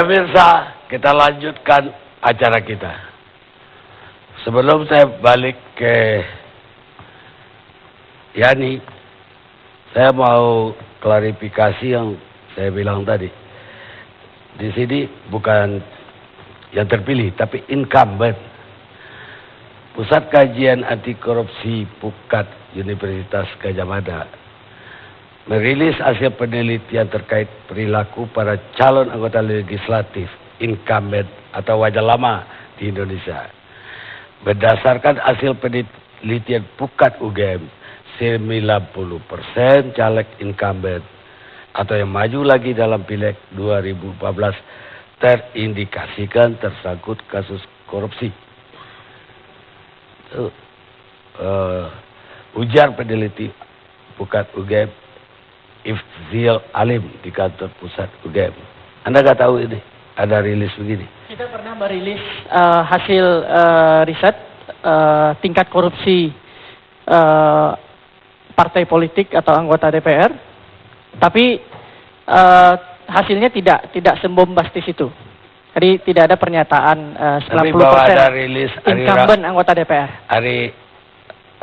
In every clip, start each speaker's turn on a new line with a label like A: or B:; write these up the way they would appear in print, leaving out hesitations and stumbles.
A: Pemirsa, kita lanjutkan acara kita. Sebelum saya balik ke Yani, saya mau klarifikasi yang saya bilang tadi. Di sini bukan yang terpilih, tapi incumbent. Pusat Kajian Anti Korupsi PUKAD Universitas Gadjah Mada merilis hasil penelitian terkait perilaku para calon anggota legislatif incumbent atau wajah lama di Indonesia. Berdasarkan hasil penelitian PUKAD UGM, 90% caleg incumbent atau yang maju lagi dalam Pileg 2014 terindikasikan tersangkut kasus korupsi. Ujar peneliti PUKAD UGM Ifzial Alim di kantor pusat UGM. Anda nggak tahu ini? Ada rilis begini.
B: Kita pernah merilis hasil riset tingkat korupsi partai politik atau anggota DPR, tapi hasilnya tidak sembombastis itu. Jadi tidak ada pernyataan 90%
A: ada rilis
B: incumbent anggota DPR.
A: Hari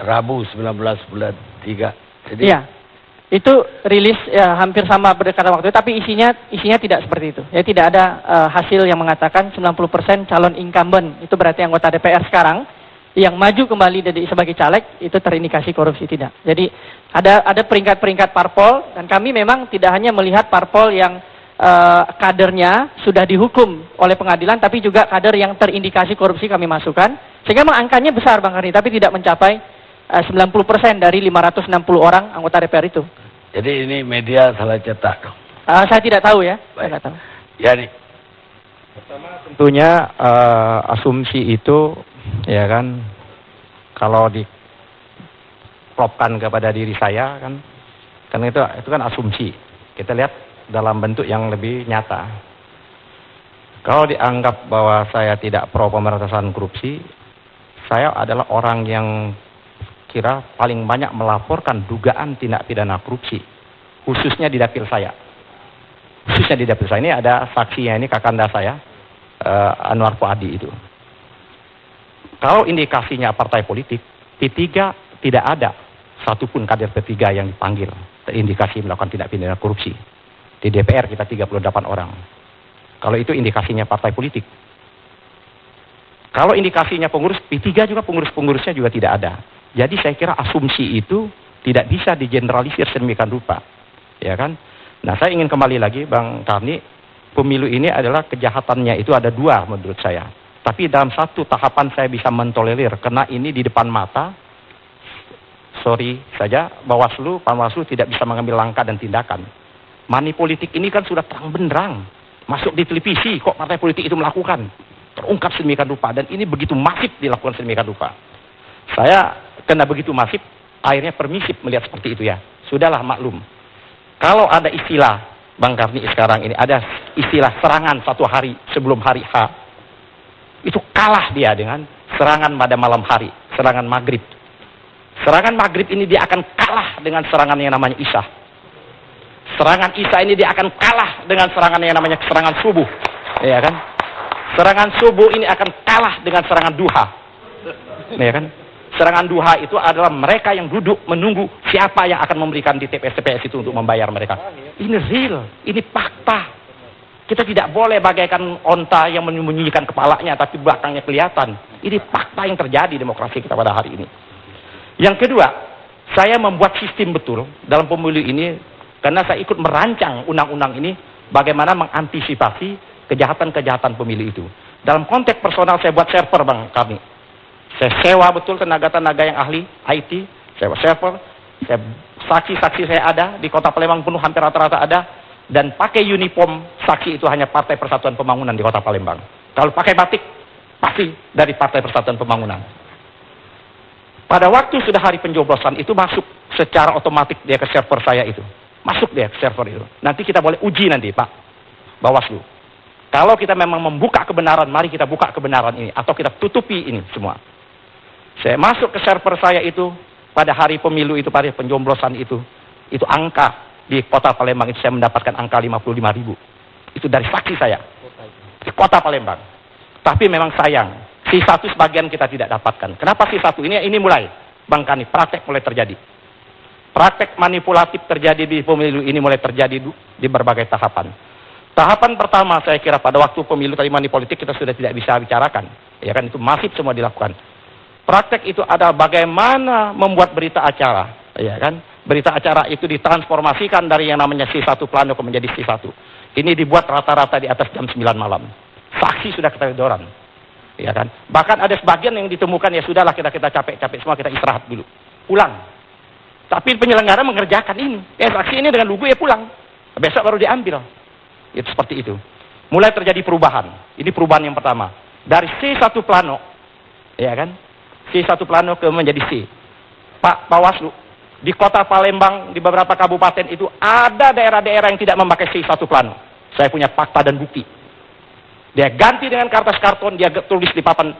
A: Rabu 19 bulan 3. Jadi
B: iya. Itu rilis ya, hampir sama berdekatan waktu, tapi isinya tidak seperti itu. Ya tidak ada hasil yang mengatakan 90% calon incumbent itu berarti anggota DPR sekarang yang maju kembali sebagai caleg itu terindikasi korupsi, tidak. Jadi ada peringkat-peringkat parpol, dan kami memang tidak hanya melihat parpol yang kadernya sudah dihukum oleh pengadilan, tapi juga kader yang terindikasi korupsi kami masukkan, sehingga memang angkanya besar Bang Karni, tapi tidak mencapai 90% dari 560 orang anggota DPR itu.
A: Jadi ini media salah cetak dong.
B: Saya tidak tahu ya. Saya tidak tahu.
A: Ya nih.
C: Pertama tentunya asumsi itu ya kan, kalau diklopkan kepada diri saya kan, karena itu kan asumsi. Kita lihat dalam bentuk yang lebih nyata. Kalau dianggap bahwa saya tidak pro pemberantasan korupsi, saya adalah orang yang kira paling banyak melaporkan dugaan tindak pidana korupsi, khususnya di dapil saya. Khususnya di dapil saya ini ada saksinya, ini kakanda saya, Anwar Fuadi itu. Kalau indikasinya partai politik, P3 tidak ada satupun kader P3 yang dipanggil terindikasi melakukan tindak pidana korupsi. Di DPR kita 38 orang. Kalau itu indikasinya partai politik. Kalau indikasinya pengurus, P3 juga pengurus-pengurusnya juga tidak ada. Jadi saya kira asumsi itu tidak bisa digeneralisir sedemikian rupa, ya kan? Nah, saya ingin kembali lagi, Bang Karni, pemilu ini adalah kejahatannya itu ada dua menurut saya. Tapi dalam satu tahapan saya bisa mentolerir, karena ini di depan mata. Sorry saja, Bawaslu, Panwaslu tidak bisa mengambil langkah dan tindakan. Money politik ini kan sudah terang benderang, masuk di televisi, kok partai politik itu melakukan, terungkap sedemikian rupa, dan ini begitu masif dilakukan sedemikian rupa. Saya kena begitu masif, akhirnya permisif melihat seperti itu ya. Sudahlah maklum. Kalau ada istilah, Bang Karni sekarang ini, ada istilah serangan satu hari sebelum hari H, itu kalah dia dengan serangan pada malam hari, serangan maghrib. Serangan maghrib ini dia akan kalah dengan serangan yang namanya Isya. Serangan Isya ini dia akan kalah dengan serangan yang namanya serangan subuh. Ya kan? Serangan subuh ini akan kalah dengan serangan duha. Ya kan? Serangan duha itu adalah mereka yang duduk menunggu siapa yang akan memberikan di TPS-TPS itu untuk membayar mereka. Ini real, ini fakta. Kita tidak boleh bagaikan onta yang menyembunyikan kepalanya tapi belakangnya kelihatan. Ini fakta yang terjadi demokrasi kita pada hari ini. Yang kedua, saya membuat sistem betul dalam pemilu ini karena saya ikut merancang undang-undang ini bagaimana mengantisipasi kejahatan-kejahatan pemilu itu. Dalam konteks personal saya buat server, Bang Karni. Saya sewa betul tenaga-tenaga yang ahli IT, sewa server, saksi-saksi saya ada, di Kota Palembang penuh hampir rata-rata ada, dan pakai uniform saksi itu hanya Partai Persatuan Pembangunan di Kota Palembang. Kalau pakai batik, pasti dari Partai Persatuan Pembangunan. Pada waktu sudah hari pencoblosan itu masuk secara otomatis dia ke server saya itu. Masuk dia ke server itu. Nanti kita boleh uji nanti Pak Bawaslu. Kalau kita memang membuka kebenaran, mari kita buka kebenaran ini. Atau kita tutupi ini semua. Saya masuk ke server saya itu pada hari pemilu itu, pada pencoblosan itu angka di Kota Palembang itu saya mendapatkan angka 55.000. Itu dari saksi saya. di kota Palembang. Tapi memang sayang, C1 sebagian kita tidak dapatkan. Kenapa C1? Ini mulai, Bang Kani, praktek mulai terjadi. Praktek manipulatif terjadi di pemilu ini mulai terjadi di berbagai tahapan. Tahapan pertama saya kira pada waktu pemilu tadi money politik kita sudah tidak bisa bicarakan. Ya kan, itu masif semua dilakukan. Praktek itu ada bagaimana membuat berita acara. Ya kan, berita acara itu ditransformasikan dari yang namanya C1 plano menjadi C1. Ini dibuat rata-rata di atas jam 9 malam. Saksi sudah keteledoran. Ya kan, bahkan ada sebagian yang ditemukan ya sudahlah kita capek-capek semua, kita istirahat dulu. Pulang. Tapi penyelenggara mengerjakan ini. Saksi ini dengan lugu ya pulang. Besok baru diambil. Itu seperti itu. Mulai terjadi perubahan. Ini perubahan yang pertama. Dari C1 plano, ya kan? C1 plano ke menjadi C. Pak Bawaslu, di kota Palembang, di beberapa kabupaten itu ada daerah-daerah yang tidak memakai C1 plano. Saya punya fakta dan bukti. Dia ganti dengan kertas karton, dia tulis di papan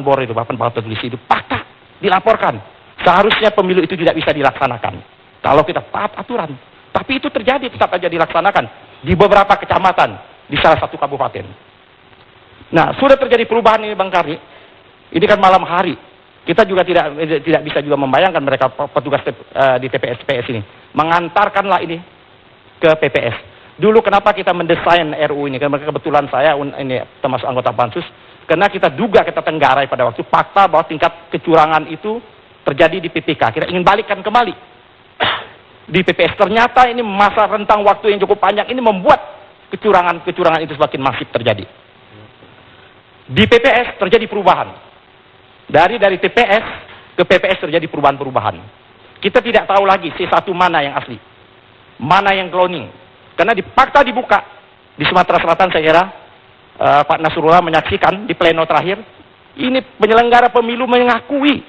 C: bor itu, papan tulis itu. Fakta, dilaporkan. Seharusnya pemilu itu tidak bisa dilaksanakan. Kalau kita taat aturan. Tapi itu terjadi, tetap saja dilaksanakan. Di beberapa kecamatan, di salah satu kabupaten. Nah, sudah terjadi perubahan ini Bang Karni. Ini kan malam hari. Kita juga tidak bisa juga membayangkan mereka petugas di TPS ini. Mengantarkanlah ini ke PPS. Dulu kenapa kita mendesain RU ini? Karena kebetulan saya ini termasuk anggota Pansus. Karena kita duga, kita tenggarai pada waktu fakta bahwa tingkat kecurangan itu terjadi di PPK. Kita ingin balikkan kembali di PPS. Ternyata ini masa rentang waktu yang cukup panjang ini membuat kecurangan itu semakin masif terjadi. Di PPS terjadi perubahan. Dari TPS ke PPS terjadi perubahan-perubahan. Kita tidak tahu lagi C1 mana yang asli, mana yang cloning. Karena di fakta dibuka di Sumatera Selatan saya kira Pak Nasrullah menyaksikan di pleno terakhir, ini penyelenggara pemilu mengakui,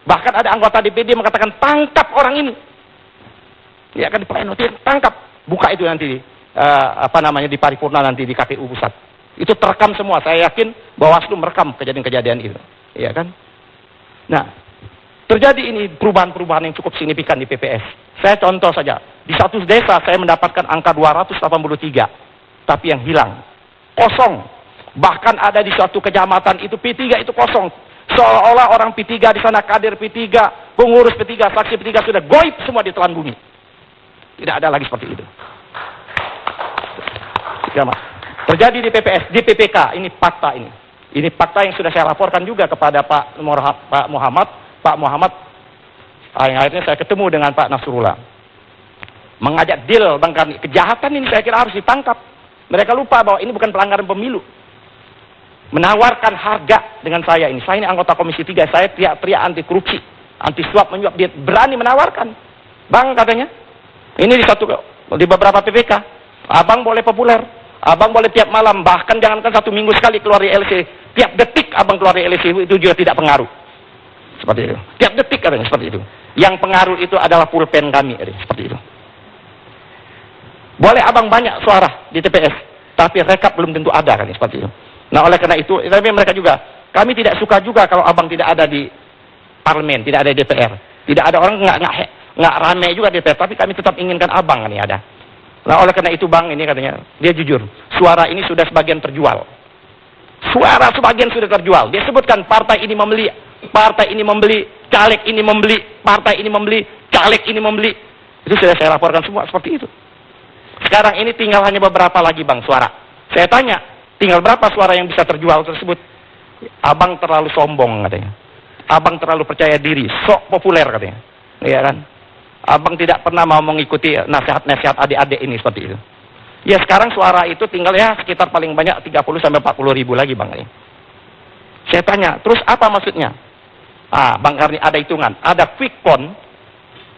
C: bahkan ada anggota DPD mengatakan tangkap orang ini. Ya kan di pleno tangkap, buka itu nanti di paripurna nanti di KPU pusat. Itu terekam semua. Saya yakin Bawaslu merekam kejadian-kejadian itu. Ya kan? Nah, terjadi ini perubahan-perubahan yang cukup signifikan di PPS. Saya contoh saja, di satu desa saya mendapatkan angka 283, tapi yang hilang kosong. Bahkan ada di suatu kecamatan itu P3 itu kosong. Seolah-olah orang P3 di sana, kader P3, pengurus P3, saksi P3 sudah goib semua di telan bumi. Tidak ada lagi seperti itu. Ya, Mas. Terjadi di PPS, di PPK, ini fakta ini. Ini fakta yang sudah saya laporkan juga kepada Pak Muhammad. Pak Muhammad, akhirnya saya ketemu dengan Pak Nasrullah. Mengajak deal, Bang Karni. Kejahatan ini saya kira harus ditangkap. Mereka lupa bahwa ini bukan pelanggaran pemilu. Menawarkan harga dengan saya ini. Saya ini anggota Komisi 3, saya teriak-teriak anti korupsi, anti suap menyuap. Dia berani menawarkan. Bang katanya, ini di beberapa PPK, abang boleh populer, abang boleh tiap malam, bahkan jangankan 1 minggu sekali keluar di LC, tiap detik abang keluar di LC itu juga tidak pengaruh. Seperti itu. Tiap detik katanya seperti itu. Yang pengaruh itu adalah pulpen kami, seperti itu. Boleh abang banyak suara di TPS, tapi rekap belum tentu ada kan, seperti itu. Nah oleh karena itu, tapi mereka juga, kami tidak suka juga kalau abang tidak ada di parlemen, tidak ada di DPR, tidak ada orang nggak rame juga DPR, tapi kami tetap inginkan abang ini ada. Nah oleh karena itu bang ini katanya, dia jujur, suara ini sudah sebagian terjual. Suara sebagian sudah terjual. Dia sebutkan partai ini membeli, caleg ini membeli, partai ini membeli, caleg ini membeli. Itu sudah saya laporkan semua seperti itu. Sekarang ini tinggal hanya beberapa lagi bang suara. Saya tanya, tinggal berapa suara yang bisa terjual tersebut? Abang terlalu sombong katanya. Abang terlalu percaya diri, sok populer katanya. Iya kan? Abang tidak pernah mau mengikuti nasihat-nasihat adik-adik ini seperti itu. Ya sekarang suara itu tinggal ya sekitar paling banyak 30 sampai 40 ribu lagi bang. Saya tanya, terus apa maksudnya? Bang Karni ada hitungan. Ada quick count,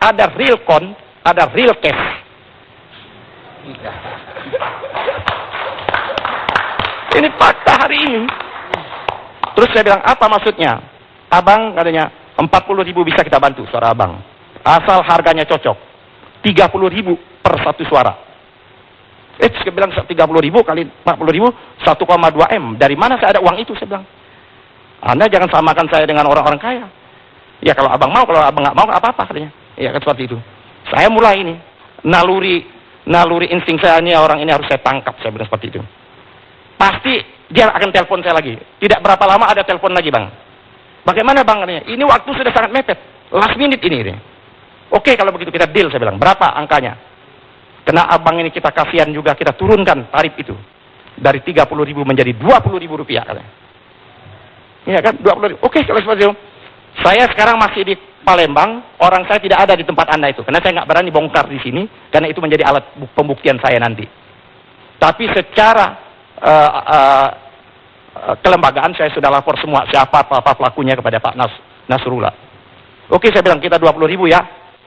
C: ada real count, ada real cash. Ini fakta hari ini. Terus saya bilang, apa maksudnya? Abang katanya, 40 ribu bisa kita bantu suara abang. Asal harganya cocok. 30 ribu per satu suara. Saya bilang 30 ribu kali 40 ribu, 1,2 M. Dari mana saya ada uang itu? Saya bilang. Anda jangan samakan saya dengan orang-orang kaya. Ya kalau abang mau, kalau abang nggak mau, nggak apa-apa katanya. Ya kan seperti itu. Saya mulai ini. Naluri insting saya ini, orang ini harus saya tangkap. Saya bilang seperti itu. pasti dia akan telepon saya lagi. Tidak berapa lama ada telepon lagi, Bang. Bagaimana, Bang? Ini waktu sudah sangat mepet. Last minute ini. Oke, kalau begitu kita deal, saya bilang. Berapa angkanya? Kena abang ini kita kasihan juga, kita turunkan tarif itu. Dari 30.000 menjadi 20.000 rupiah. Iya kan? 20.000. Oke, kalau seperti itu. Saya sekarang masih di Palembang, orang saya tidak ada di tempat Anda itu. Karena saya nggak berani bongkar di sini, karena itu menjadi alat pembuktian saya nanti. Tapi secara kelembagaan saya sudah lapor semua siapa pelakunya kepada Pak Nasrullah. Oke, saya bilang kita 20.000 ya.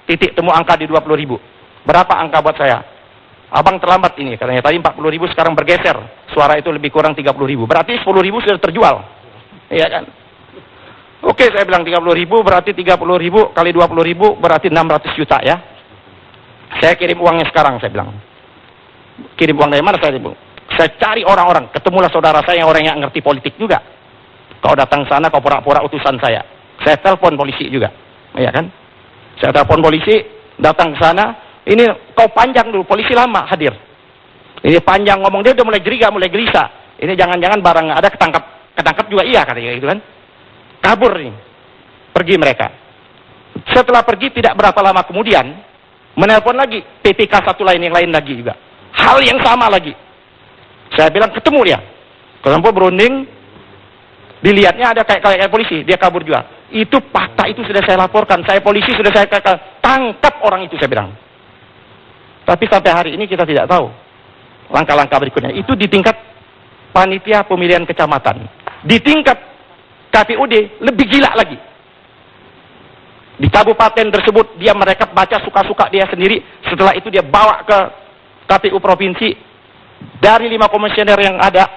C: Titik temu angka di 20.000. Berapa angka buat saya? Abang terlambat ini katanya. Tadi 40.000 sekarang bergeser. Suara itu lebih kurang 30.000. Berarti 10.000 sudah terjual. Iya kan? Oke, saya bilang 30.000 berarti 30.000 kali 20.000 berarti 600 juta ya. Saya kirim uangnya sekarang, saya bilang. Kirim uang dari mana saya bilang? Saya cari orang-orang. Ketemulah saudara saya yang orang yang ngerti politik juga. Kau datang sana, kau pura-pura utusan saya. Saya telepon polisi juga. Iya kan? Saya telepon polisi, datang ke sana. Ini kau panjang dulu, polisi lama hadir. Ini panjang ngomong, dia udah mulai jeriga, mulai gelisah. Ini jangan-jangan barang ada ketangkap juga iya katanya gitu kan. Kabur nih. Pergi mereka. Setelah pergi tidak berapa lama kemudian menelpon lagi PPK satu lain yang lain lagi juga. Hal yang sama lagi. Saya bilang ketemu dia. Kelompok berunding, dilihatnya ada kayak polisi, dia kabur juga. Itu fakta itu sudah saya laporkan. Saya polisi sudah saya tangkap orang itu, saya bilang. Tapi sampai hari ini kita tidak tahu langkah-langkah berikutnya. Itu di tingkat panitia pemilihan kecamatan. Di tingkat KPUD lebih gila lagi. Di kabupaten tersebut dia mereka baca suka-suka dia sendiri. Setelah itu dia bawa ke KPU provinsi. Dari 5 komisioner yang ada,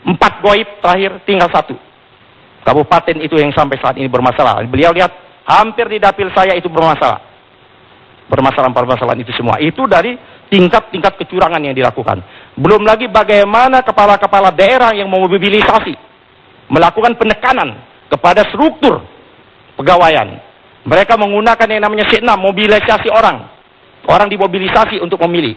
C: 4 goib terakhir tinggal 1. Kabupaten itu yang sampai saat ini bermasalah. Beliau lihat hampir di dapil saya itu bermasalah. Permasalahan-permasalahan itu semua. Itu dari tingkat-tingkat kecurangan yang dilakukan. Belum lagi bagaimana kepala-kepala daerah yang memobilisasi. Melakukan penekanan kepada struktur pegawaian. Mereka menggunakan yang namanya C6, mobilisasi orang. Orang dimobilisasi untuk memilih.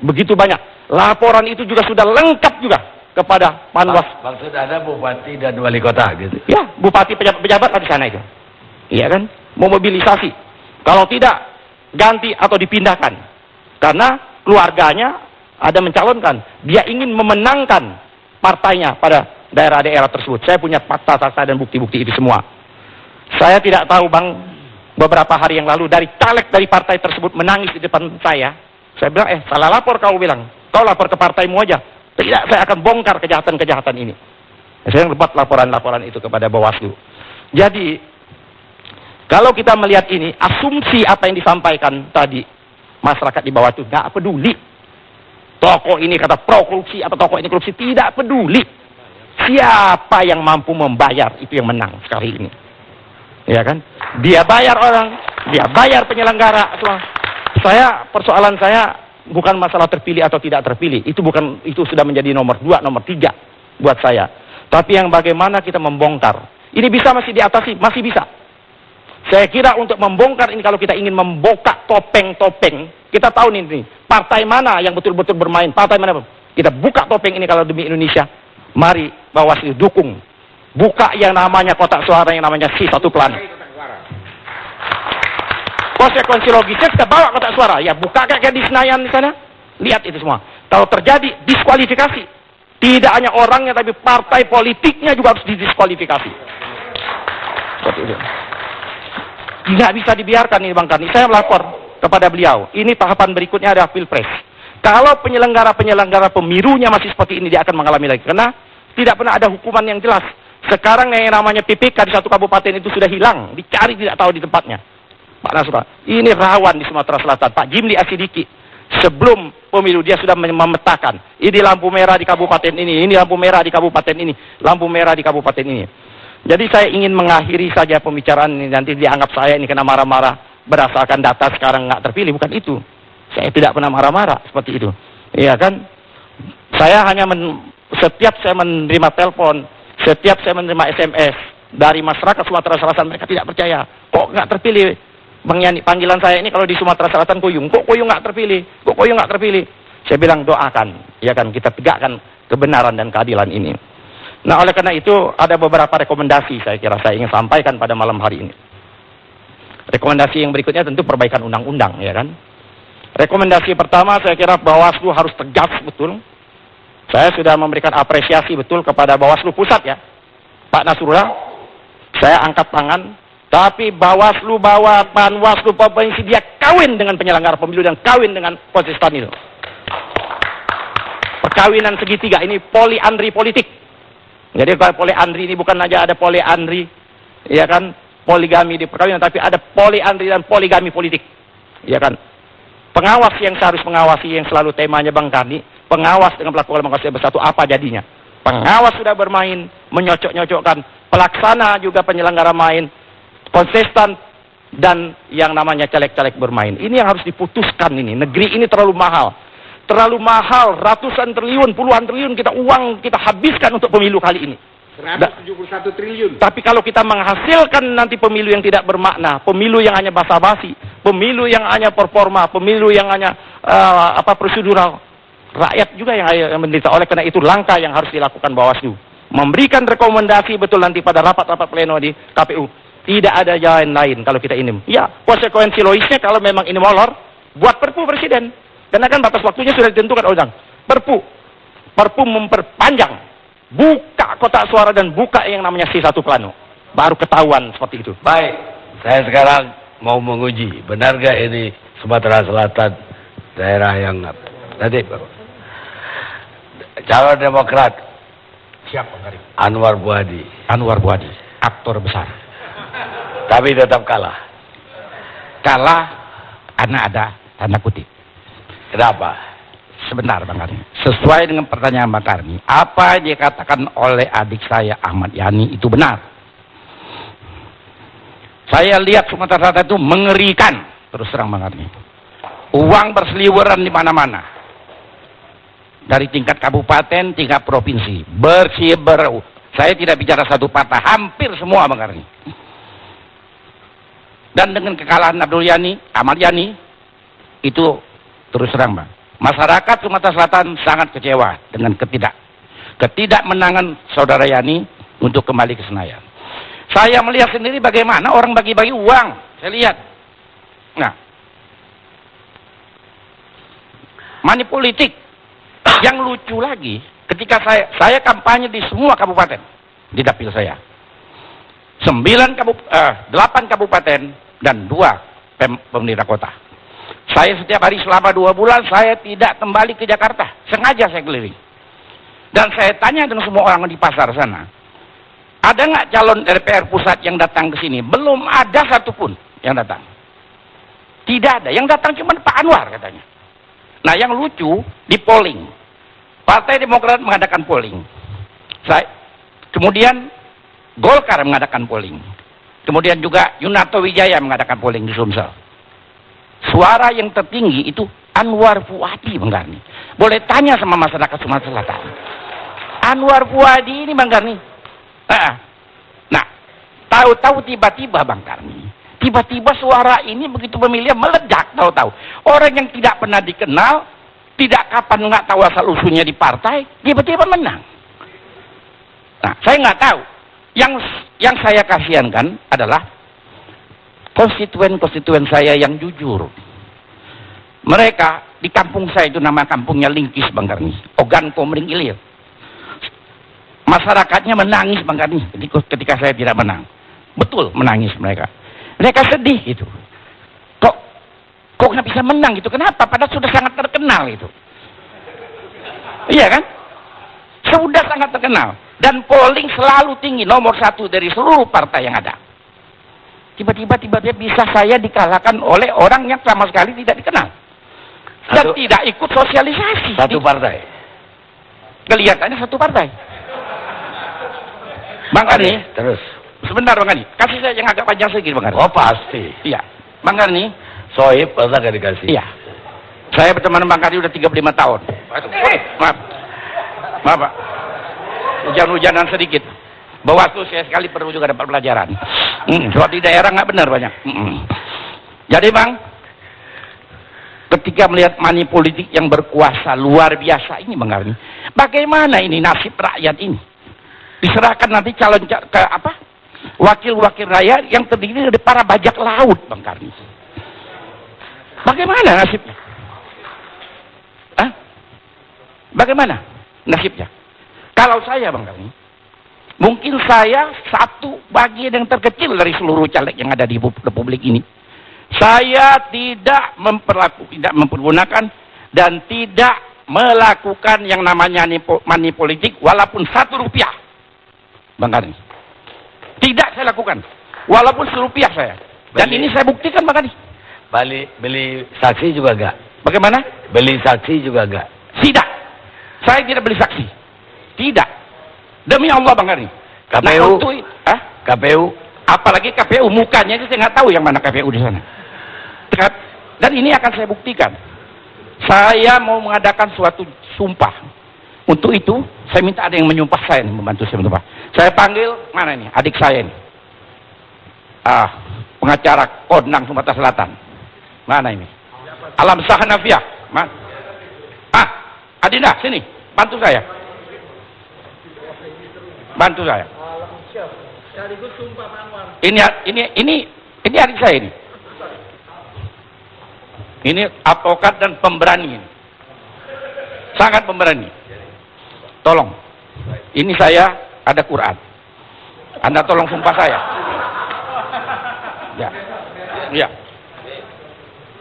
C: Begitu banyak. Laporan itu juga sudah lengkap juga kepada Panwas.
A: Maksud ada bupati dan wali kota gitu?
C: Ya, bupati pejabat di sana itu. Iya kan? Memobilisasi. Kalau tidak, ganti atau dipindahkan. Karena keluarganya ada mencalonkan. Dia ingin memenangkan partainya pada daerah-daerah tersebut. Saya punya fakta-fakta dan bukti-bukti itu semua. Saya tidak tahu, Bang, beberapa hari yang lalu dari caleg dari partai tersebut menangis di depan saya. Saya bilang, salah lapor kau bilang. Kau lapor ke partaimu aja. Tidak, saya akan bongkar kejahatan-kejahatan ini. Saya buat laporan-laporan itu kepada Bawaslu. Jadi, kalau kita melihat ini, asumsi apa yang disampaikan tadi, masyarakat di bawah itu nggak peduli. Toko ini kata pro korupsi, apa toko ini korupsi, tidak peduli. Siapa yang mampu membayar, itu yang menang sekali ini. Ya kan? Dia bayar orang, dia bayar penyelenggara. Persoalan saya bukan masalah terpilih atau tidak terpilih. Itu sudah menjadi nomor 2, nomor 3 buat saya. Tapi yang bagaimana kita membongkar. Ini bisa masih diatasi, masih bisa. Saya kira untuk membongkar ini kalau kita ingin membuka topeng-topeng, kita tahu nih partai mana yang betul-betul bermain, partai mana. Kita buka topeng ini kalau demi Indonesia. Mari Bawaslu dukung. Buka yang namanya kotak suara yang namanya C1 Plan. Konsekuensi logisnya kita bawa kotak suara. Ya buka kayak di Senayan di sana. Lihat itu semua. Kalau terjadi diskualifikasi. Tidak hanya orangnya tapi partai politiknya juga harus didiskualifikasi. Seperti itu. Tidak bisa dibiarkan ini Bang Karni. Saya melapor kepada beliau. Ini tahapan berikutnya ada Pilpres. Kalau penyelenggara pemilunya masih seperti ini dia akan mengalami lagi. Karena tidak pernah ada hukuman yang jelas. Sekarang yang namanya PPK di satu kabupaten itu sudah hilang. Dicari tidak tahu di tempatnya. Pak Nasrullah, ini rawan di Sumatera Selatan. Pak Jimli Asidiki, sebelum pemilu dia sudah memetakan. Ini lampu merah di kabupaten ini lampu merah di kabupaten ini, lampu merah di kabupaten ini. Jadi saya ingin mengakhiri saja pembicaraan ini. Nanti dianggap saya ini kena marah-marah berdasarkan data sekarang nggak terpilih. Bukan itu. Saya tidak pernah marah-marah seperti itu. Iya kan? Saya hanya setiap saya menerima telepon, setiap saya menerima SMS dari masyarakat Sumatera Selatan, mereka tidak percaya. Kok nggak terpilih? Bang Yani, panggilan saya ini kalau di Sumatera Selatan Kuyung. Kok Kuyung nggak terpilih? Kok Kuyung nggak terpilih? Saya bilang doakan, ya kan, kita tegakkan kebenaran dan keadilan ini. Nah, oleh karena itu ada beberapa rekomendasi saya kira saya ingin sampaikan pada malam hari ini. Rekomendasi yang berikutnya tentu perbaikan undang-undang, ya kan. Rekomendasi pertama saya kira Bawaslu harus tegas betul. Saya sudah memberikan apresiasi betul kepada Bawaslu Pusat ya, Pak Nasrullah. Saya angkat tangan. Tapi Bawaslu, Panwaslu, Provinsi dia kawin dengan penyelenggara pemilu dan kawin dengan konsisten itu. Perkawinan segitiga ini poliandri politik. Jadi kalau poliandri ini bukan aja ada poliandri, ya kan, poligami di perkawinan, tapi ada poliandri dan poligami politik, ya kan. Pengawas yang seharus mengawasi yang selalu temanya Bang Karni, pengawas dengan pelaku lembaga bersatu apa jadinya? Pengawas sudah bermain, menyocok-nyocokkan, pelaksana juga penyelenggara main, konsisten dan yang namanya caleg-caleg bermain. Ini yang harus diputuskan ini. Negeri ini terlalu mahal. Terlalu mahal, ratusan triliun, puluhan triliun uang kita habiskan untuk pemilu kali ini.
D: 171 triliun.
C: Tapi kalau kita menghasilkan nanti pemilu yang tidak bermakna, pemilu yang hanya basa-basi, pemilu yang hanya performa, pemilu yang hanya prosedural, rakyat juga yang menderita. Oleh karena itu langkah yang harus dilakukan Bawaslu. Memberikan rekomendasi betul nanti pada rapat-rapat pleno di KPU. Tidak ada jalan lain kalau kita ini. Ya, konsekuensi logisnya kalau memang ini molor, buat perpu presiden. Karena kan batas waktunya sudah ditentukan undang. Perpu memperpanjang, buka kotak suara dan buka yang namanya C1 plano. Baru ketahuan seperti itu.
A: Baik, saya sekarang mau menguji, benar gak ini Sumatera Selatan daerah yang tadi calon Demokrat
D: Siapa Karim?
A: Anwar Buhadi.
D: Anwar Buhadi, aktor besar.
A: Tapi tetap kalah.
D: Kalah karena ada tanda kutip.
A: Kenapa?
D: Sebentar Bang Karni. Sesuai dengan pertanyaan Bang Karni, apa yang dikatakan oleh adik saya Ahmad Yani itu benar. Saya lihat Sumatera Selatan itu mengerikan, terus terang Bang Karni. Uang berseliweran di mana-mana. Dari tingkat kabupaten, tingkat provinsi, berseliweran. Saya tidak bicara satu patah, hampir semua Bang Karni. Dan dengan kekalahan Ahmad Yani, itu terus terang Bang, masyarakat Sumatera Selatan sangat kecewa dengan ketidakmenangan Saudara Yani untuk kembali ke Senayan. Saya melihat sendiri bagaimana orang bagi-bagi uang, saya lihat. Nah, money politik. Yang lucu lagi, ketika saya kampanye di semua kabupaten di dapil saya, 8 kabupaten dan 2 pemerintah kota. Saya setiap hari selama 2 bulan saya tidak kembali ke Jakarta. Sengaja saya keliling. Dan saya tanya dengan semua orang di pasar sana. Ada nggak calon DPR pusat yang datang ke sini? Belum ada satupun yang datang. Tidak ada. Yang datang cuma Pak Anwar katanya. Nah yang lucu di polling. Partai Demokrat mengadakan polling. Kemudian Golkar mengadakan polling. Kemudian juga Yunarto Wijaya mengadakan polling di Sumsel. Suara yang tertinggi itu Anwar Fuadi Bang Karni. Boleh tanya sama masyarakat Sumatera Selatan. Anwar Fuadi ini Bang Karni. Nah, tahu-tahu tiba-tiba Bang Karni. Tiba-tiba suara ini begitu pemilihan meledak tahu-tahu. Orang yang tidak pernah dikenal, tidak kapan nggak tahu asal usulnya di partai, tiba-tiba menang. Nah, saya nggak tahu. Yang saya kasihankan adalah konstituen saya yang jujur. Mereka di kampung saya itu nama kampungnya Lingkis Bang Karni, Ogan Komering Ilir. Masyarakatnya menangis Bang Karni ketika saya tidak menang. Betul menangis mereka. Mereka sedih gitu. Kok nggak bisa menang gitu? Kenapa? Padahal sudah sangat terkenal itu. Iya kan? Sudah sangat terkenal. Dan polling selalu tinggi, nomor 1 dari seluruh partai yang ada. Tiba-tiba bisa saya dikalahkan oleh orang yang sama sekali tidak dikenal. Dan tidak ikut sosialisasi.
A: Satu partai.
D: Kelihatannya satu partai. Bang Karni,
A: terus.
D: Sebentar Bang Karni, kasih saya yang agak panjang sedikit Bang Karni.
A: Oh pasti.
D: Iya. Bang Karni.
A: Sohib pernah gak dikasih?
D: Iya. Saya berteman Bang Karni udah 35 tahun. Maaf Pak. Hujan-hujanan sedikit. Bawaslu saya sekali perlu juga dapat pelajaran. Soal di daerah nggak benar banyak. Jadi Bang, ketika melihat money politik yang berkuasa luar biasa ini, Bang Karni, bagaimana ini nasib rakyat ini? Diserahkan nanti calon ke apa? Wakil-wakil rakyat yang terdiri dari para bajak laut, Bang Karni. Bagaimana nasibnya? Hah? Bagaimana nasibnya? Kalau saya, Bang Karni, mungkin saya satu bagian yang terkecil dari seluruh caleg yang ada di Republik ini. Saya tidak mempergunakan dan tidak melakukan yang namanya money politik walaupun 1 rupiah, Bang Karni. Tidak saya lakukan, walaupun 1 rupiah saya. Dan ini saya buktikan, Bang Karni.
A: Beli saksi juga enggak?
D: Bagaimana?
A: Beli saksi juga enggak?
D: Tidak. Saya tidak beli saksi. Tidak. Demi Allah, Bang Karni.
A: KPU?
D: Nah,
A: KPU?
D: apalagi KPU, mukanya itu saya nggak tahu yang mana KPU di sana. Dan ini akan saya buktikan. Saya mau mengadakan suatu sumpah. Untuk itu, saya minta ada yang menyumpah saya nih, membantu saya menyumpah. Saya panggil, mana ini? Adik saya ini. Pengacara Kodnang Sumatera Selatan. Mana ini? Alam Sahanafiah. Adinda, sini. Bantu saya. Bantu saya. Ini adik saya ini. Ini advokat dan pemberani. Sangat pemberani. Tolong. Ini saya ada Quran. Anda tolong sumpah saya. Ya. Ya.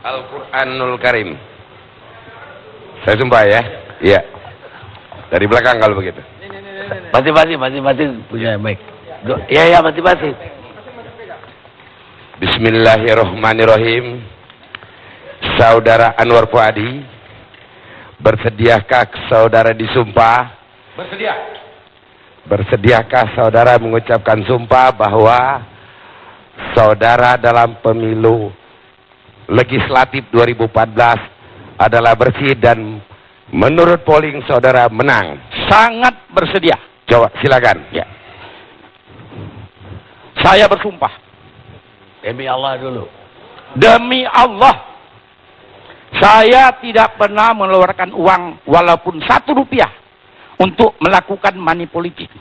E: Al-Quranul Karim. Saya sumpah ya. Iya. Dari belakang kalau begitu.
A: Masing-masing punya mic. Ya, masing-masing.
E: Bismillahirrahmanirrahim. Saudara Anwar Fuadi, bersediakah saudara disumpah?
D: Bersedia.
E: Bersediakah saudara mengucapkan sumpah bahwa saudara dalam pemilu legislatif 2014 adalah bersih dan menurut polling saudara menang?
D: Sangat bersedia.
E: Coba silakan.
D: Ya. Saya bersumpah.
A: Demi Allah dulu.
D: Demi Allah. Saya tidak pernah mengeluarkan uang walaupun 1 rupiah untuk melakukan money politik.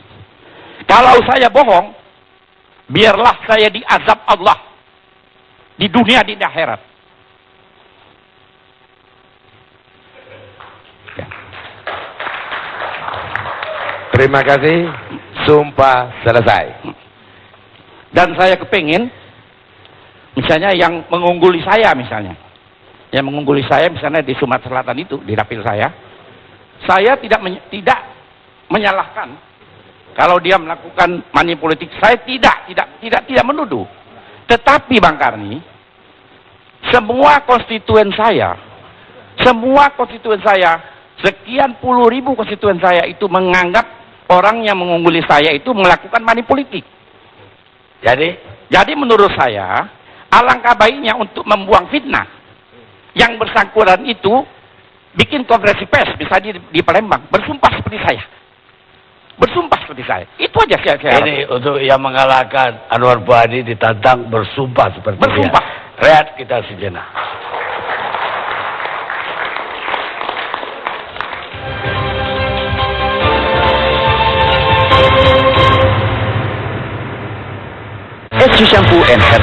D: Kalau saya bohong, biarlah saya diazab Allah di dunia di akhirat. Ya.
E: Terima kasih. Sumpah selesai.
D: Dan saya kepingin, misalnya yang mengungguli saya misalnya. Yang mengungguli saya misalnya di Sumatera Selatan itu, di dapil saya tidak menyalahkan kalau dia melakukan money politik. Saya tidak menuduh. Tetapi Bang Karni, semua konstituen saya, sekian puluh ribu konstituen saya itu menganggap orang yang mengungguli saya itu melakukan money politik. Jadi menurut saya, alangkah baiknya untuk membuang fitnah yang bersangkutan itu bikin konferensi pers bisa di Palembang, bersumpah seperti saya. Itu aja saya.
A: Ini untuk yang mengalahkan Anwar Fuadi ditantang bersumpah seperti
D: bersumpah.
A: dia. Rehat kita sejenak.
F: SC Shampoo and Hair